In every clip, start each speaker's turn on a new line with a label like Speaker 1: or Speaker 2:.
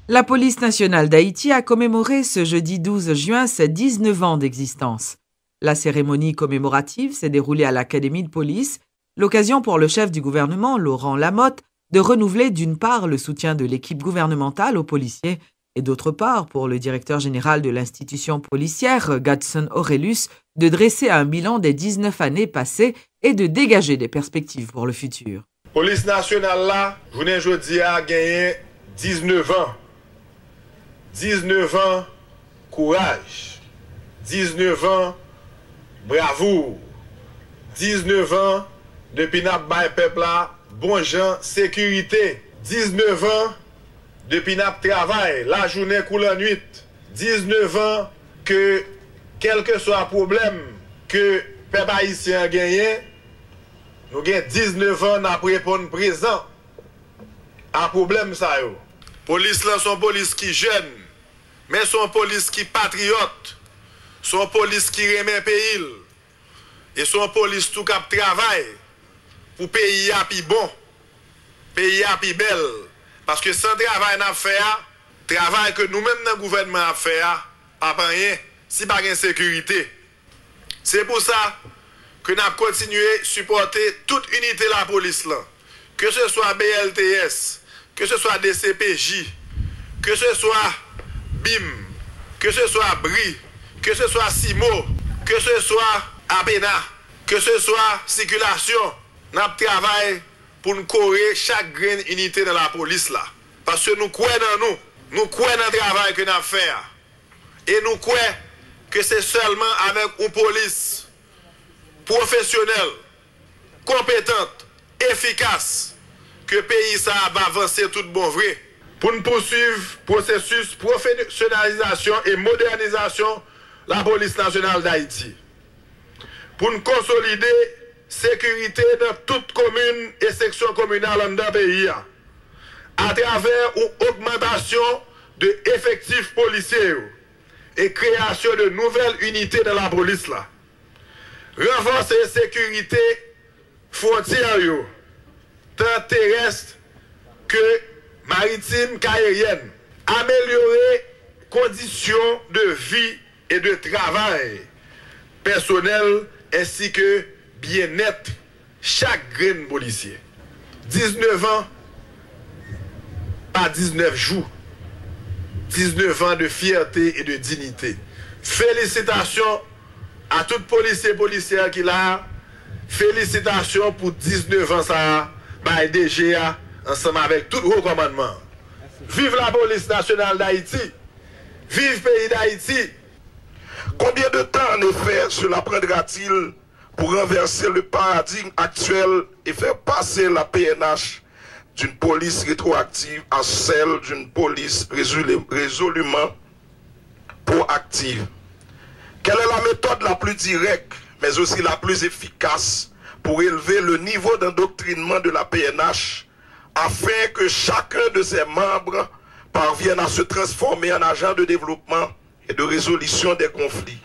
Speaker 1: La police nationale d'Haïti a commémoré ce jeudi 12 juin ses 19 ans d'existence. La cérémonie commémorative s'est déroulée à l'Académie de police, l'occasion pour le chef du gouvernement, Laurent Lamotte, de renouveler d'une part le soutien de l'équipe gouvernementale aux policiers et d'autre part pour le directeur général de l'institution policière, Gadson Aurelius, de dresser un bilan des 19 années passées et de dégager des perspectives pour le futur.
Speaker 2: Police nationale là, journée jeudi a gagné 19 ans. 19 ans, courage. 19 ans, bravoure. 19 ans, depuis n'a pas peuple là, bon gens, sécurité. 19 ans, depuis n'a travail, la journée coule la nuit. 19 ans, que quel que soit le problème que peuple haïtien a gagné, nous avons 19 ans à répondre présent à problème ça yo. Police là sont police qui jeune, mais sont police qui patriote, sont police qui remet pays et sont police tout cap travail pour pays à pi bon, pays à pi belle parce que sans travail n'a fait travail que nous-mêmes dans le gouvernement a fait pas rien si pas de sécurité. C'est pour ça que nous avons continué à supporter toute unité de la police là, que ce soit BLTS, que ce soit DCPJ, que ce soit BIM, que ce soit BRI, que ce soit SIMO, que ce soit APENA, que ce soit circulation, nous travaillons pour nous courir chaque graine unité dans la police là. Parce que nous croyons dans nous croyons dans le travail que nous avons fait. Et nous croyons que c'est seulement avec une police professionnelle, compétente, efficace, que le pays ça va avancer tout bon vrai. Pour nous poursuivre le processus de professionnalisation et modernisation de la police nationale d'Haïti. Pour nous consolider la sécurité dans toute commune et section communale dans le pays. À travers une augmentation de effectifs policiers et création de nouvelles unités dans la police là. Renforcer la sécurité frontière, tant terrestre que maritime qu'aérienne. Améliorer conditions de vie et de travail personnel ainsi que bien-être chaque grain policier. 19 ans, pas 19 jours. 19 ans de fierté et de dignité. Félicitations à tout policier et policière qui l'a. Félicitations pour 19 ans ça, by DGA, ensemble avec tout le recommandement. Vive la police nationale d'Haïti. Vive le pays d'Haïti.
Speaker 3: Combien de temps en effet cela prendra-t-il pour renverser le paradigme actuel et faire passer la PNH d'une police rétroactive à celle d'une police résolument proactive? Quelle est la méthode la plus directe, mais aussi la plus efficace pour élever le niveau d'endoctrinement de la PNH afin que chacun de ses membres parvienne à se transformer en agent de développement et de résolution des conflits?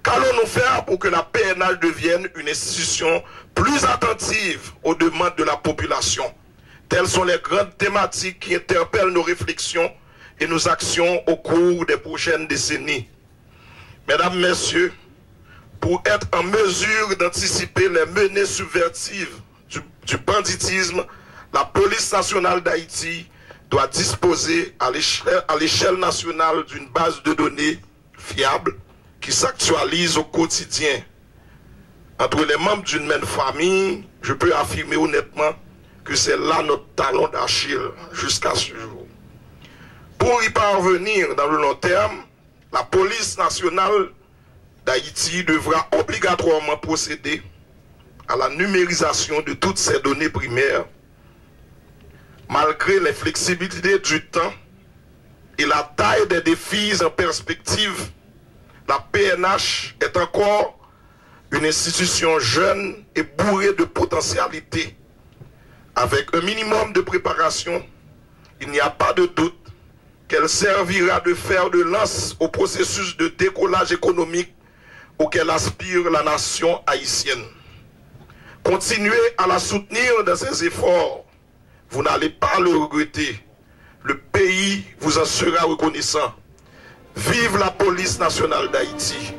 Speaker 3: Qu'allons-nous faire pour que la PNH devienne une institution plus attentive aux demandes de la population? Telles sont les grandes thématiques qui interpellent nos réflexions et nos actions au cours des prochaines décennies. Mesdames, Messieurs, pour être en mesure d'anticiper les menées subversives du banditisme, la police nationale d'Haïti doit disposer à l'échelle nationale d'une base de données fiable qui s'actualise au quotidien. Entre les membres d'une même famille, je peux affirmer honnêtement que c'est là notre talon d'Achille jusqu'à ce jour. Pour y parvenir dans le long terme, la police nationale d'Haïti devra obligatoirement procéder à la numérisation de toutes ces données primaires. Malgré les flexibilités du temps et la taille des défis en perspective, la PNH est encore une institution jeune et bourrée de potentialités. Avec un minimum de préparation, il n'y a pas de doute qu'elle servira de fer de lance au processus de décollage économique auquel aspire la nation haïtienne. Continuez à la soutenir dans ses efforts. Vous n'allez pas le regretter. le pays vous en sera reconnaissant. Vive la police nationale d'Haïti.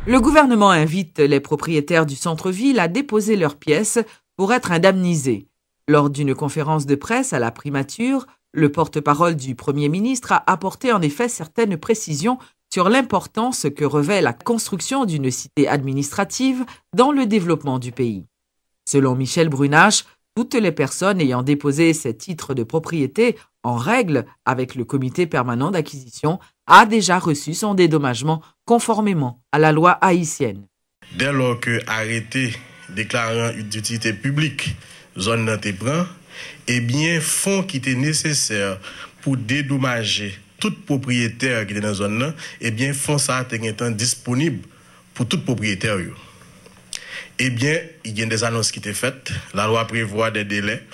Speaker 1: Le gouvernement invite les propriétaires du centre-ville à déposer leurs pièces pour être indemnisés. Lors d'une conférence de presse à la primature, le porte-parole du Premier ministre a apporté en effet certaines précisions sur l'importance que revêt la construction d'une cité administrative dans le développement du pays. Selon Michel Brunache, toutes les personnes ayant déposé ces titres de propriété en règle avec le comité permanent d'acquisition a déjà reçu son dédommagement conformément à la loi haïtienne.
Speaker 4: Dès lors que arrêté déclarant d'utilité publique zone nan te pran, eh bien fonds qui étaient nécessaires pour dédommager tout propriétaire qui était dans la zone nan, eh bien fonds ça était disponible pour tout propriétaire yo. Eh bien, il y a des annonces qui étaient faites, la loi prévoit des délais.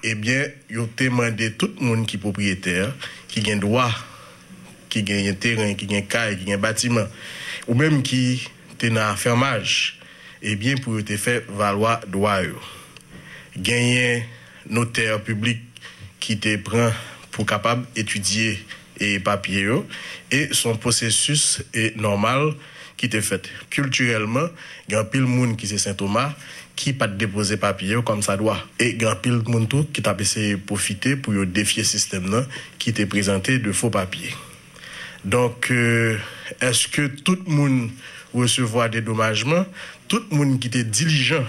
Speaker 4: Eh bien, il a demandé tout le monde qui est propriétaire, qui a un droit, qui a un terrain, qui a un caille, qui a un bâtiment, ou même qui est dans un fermage, eh bien, pour te faire valoir droit. Gagner un notaire public qui te prend pour capable d'étudier et papier, et son processus est normal qui te fait. Culturellement, il y a un pile monde qui c'est Saint-Thomas qui pas déposer papier comme ça doit. Et il y a un pile monde tout qui t'a essayé de profiter pour défier le système là qui t'est présenté de faux papiers. Donc, est-ce que tout le monde recevoir des dédommagements, tout le monde qui était diligent,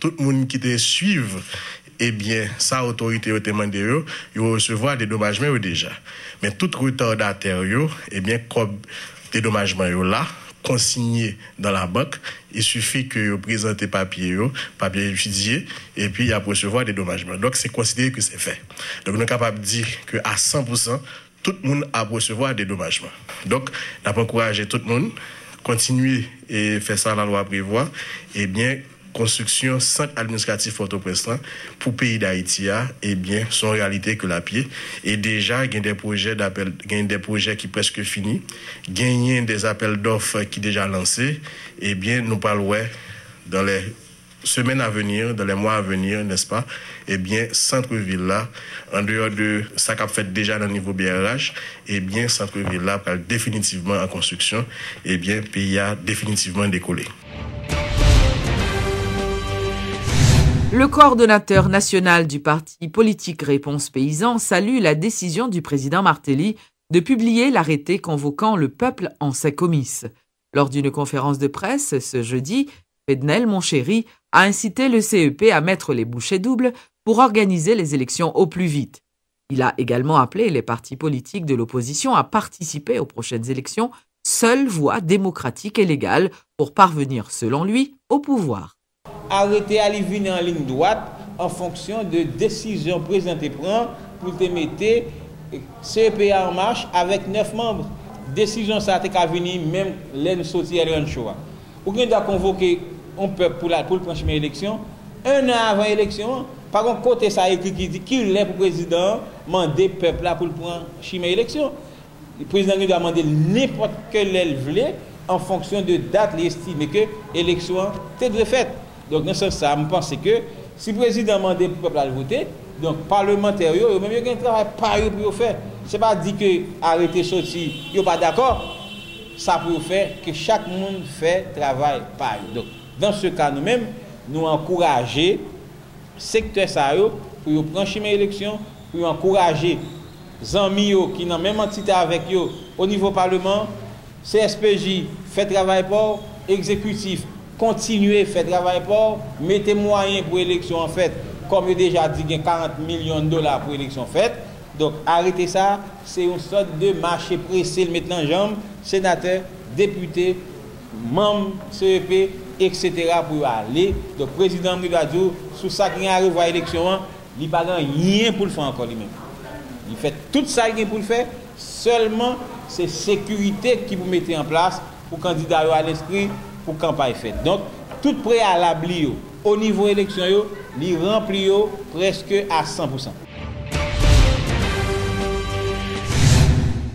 Speaker 4: tout le monde qui était suivre, eh bien, sa autorité a demandé, il recevoir des dédommagements déjà. Mais tout retardataire, eh bien, comme dédommagement là, consigné dans la banque, il suffit que vous présentez papier étudié, et puis il y a recevoir des dédommagements. Donc, c'est considéré que c'est fait. Donc, on est capable de dire qu'à 100%, tout le monde a recevoir des dédommagements. Donc, on a encouragé tout le monde, continuer et faire ça, la loi prévoit, et bien, construction centre administratif Port-au-Prince pour le pays d'Haïti, eh bien, sont réalité que la pied. Et déjà, il y a des projets d'appel, il y a des projets qui presque finis, il y a des appels d'offres qui déjà lancés, eh bien, nous parlons dans les semaines à venir, dans les mois à venir, n'est-ce pas? Eh bien, centre-ville là, en dehors de ça qu'a fait déjà dans le niveau BRH, eh bien, centre-ville là, parle définitivement en construction, eh bien, pays a définitivement décollé.
Speaker 1: Le coordonnateur national du parti politique Réponse Paysan salue la décision du président Martelly de publier l'arrêté convoquant le peuple en ses comices. Lors d'une conférence de presse ce jeudi, Pednel Monchéry a incité le CEP à mettre les bouchées doubles pour organiser les élections au plus vite. Il a également appelé les partis politiques de l'opposition à participer aux prochaines élections, seule voie démocratique et légale pour parvenir, selon lui, au pouvoir.
Speaker 5: Arrêter à venir en ligne droite en fonction de décisions présentées pour te mettre CEPA en marche avec 9 membres. Décision ça a venir même l'en sortir à choix. Ou bien doit convoquer un peuple pour le prochaine élection, un an avant l'élection, par contre côté ça écrit qui dit qu'il est pour président demander peuple là pour le prochaine élection. Le président doit demander n'importe quel voulait en fonction de date estimé que l'élection est faite. Donc, dans ce sens, je pense que si le président demande au peuple à voter, donc parlementaires, il y a un travail pareil pour faire. Ce n'est pas dit que arrêter sorti, il n'y a pas d'accord. Ça peut faire que chaque monde fait travail pareil. Donc, dans ce cas, nous-mêmes, nous encourageons le secteur pour prendre l'élection, pour encourager les amis qui sont dans la même entité avec eux au niveau parlement, CSPJ fait travail pour exécutif. Continuez, faites travail pour, mettez moyens pour l'élection en fait, comme j'ai déjà dit, il y a $40 millions pour l'élection faite. Donc arrêter ça, c'est une sorte de marché pressé, le mettre en jambe, sénateur, député, membre CEP, etc. pour aller. Donc le président Mouladou, sous ça qu'il y a à revoir l'élection, il n'a pas rien pour le faire encore lui-même. Il fait tout ça qu'il a pour le faire, seulement c'est sécurité qui vous mettez en place pour candidat à l'esprit, pour campagne faite. Donc tout préalable au niveau élection, il remplit presque à 100%.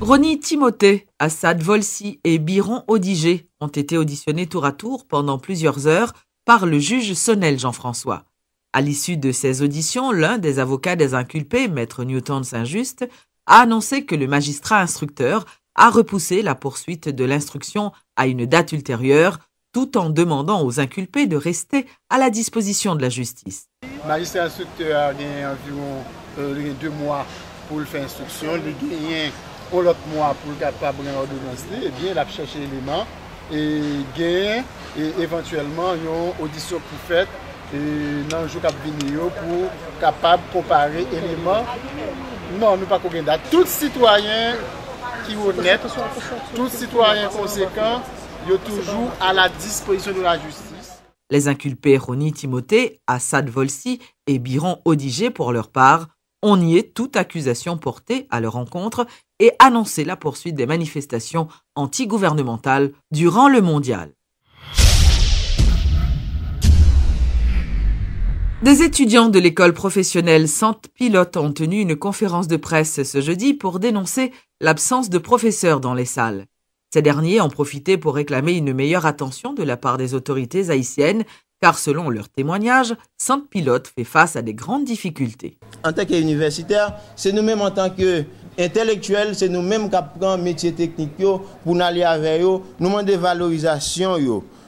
Speaker 1: Rony Timothée, Assad Volsi et Biron Odigé ont été auditionnés tour à tour pendant plusieurs heures par le juge Sonnel Jean-François. À l'issue de ces auditions, l'un des avocats des inculpés, Maître Newton Saint-Just, a annoncé que le magistrat instructeur a repoussé la poursuite de l'instruction à une date ultérieure, tout en demandant aux inculpés de rester à la disposition de la justice.
Speaker 6: Le magistrat instructeur a gagné environ 2 mois pour le faire instruction, il a gagné l'autre mois pour le capable de l'ordonnance, et bien il a cherché l'élément et gagné et éventuellement une audition pour faire dans le jour qui vient pour capable de comparer l'élément. Non, nous pas qu'on date. Tout citoyen qui est honnête, tout citoyen conséquent, il est toujours à la disposition de la justice.
Speaker 1: Les inculpés Rony Timothée, Assad Volsi et Biron Odigé, pour leur part, ont nié toute accusation portée à leur encontre et annoncé la poursuite des manifestations anti-gouvernementales durant le mondial. Des étudiants de l'école professionnelle Sainte-Pilote ont tenu une conférence de presse ce jeudi pour dénoncer l'absence de professeurs dans les salles. Ces derniers ont profité pour réclamer une meilleure attention de la part des autorités haïtiennes, car selon leur témoignage, Sainte-Pilote fait face à des grandes difficultés.
Speaker 7: En tant qu'universitaire, c'est nous-mêmes en tant qu'intellectuels, c'est nous-mêmes qui apprenons métier technique pour aller avec eux, nous demandons des valorisations.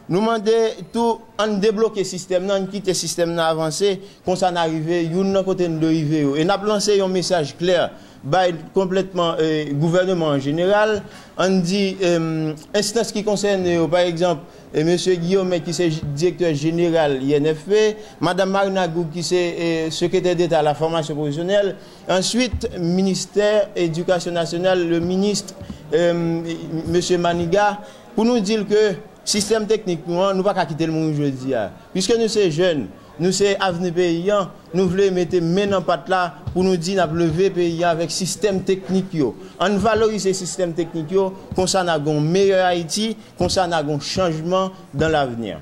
Speaker 7: Nous demandons tout en débloquer le système, en quitter le système avancé, qu'on s'en arrive, nous côté de arriver. Et nous avons lancé un message clair, complètement gouvernement en général. On dit instance qui concerne, par exemple, M. Guillaume qui est directeur général INFP, Mme Marnagou qui est secrétaire d'État à la formation professionnelle, ensuite ministère de l'Éducation nationale, le ministre M. Maniga, pour nous dire que système technique, nous ne pouvons pas quitter le monde aujourd'hui. Puisque nous sommes jeunes, nous sommes avenir paysan, nous voulons mettre main en patte là pour nous dire qu'on lever paysan avec système technique. On valorise ce système technique, qu'on s'en a un meilleur Haïti, qu'on s'en a un changement dans l'avenir.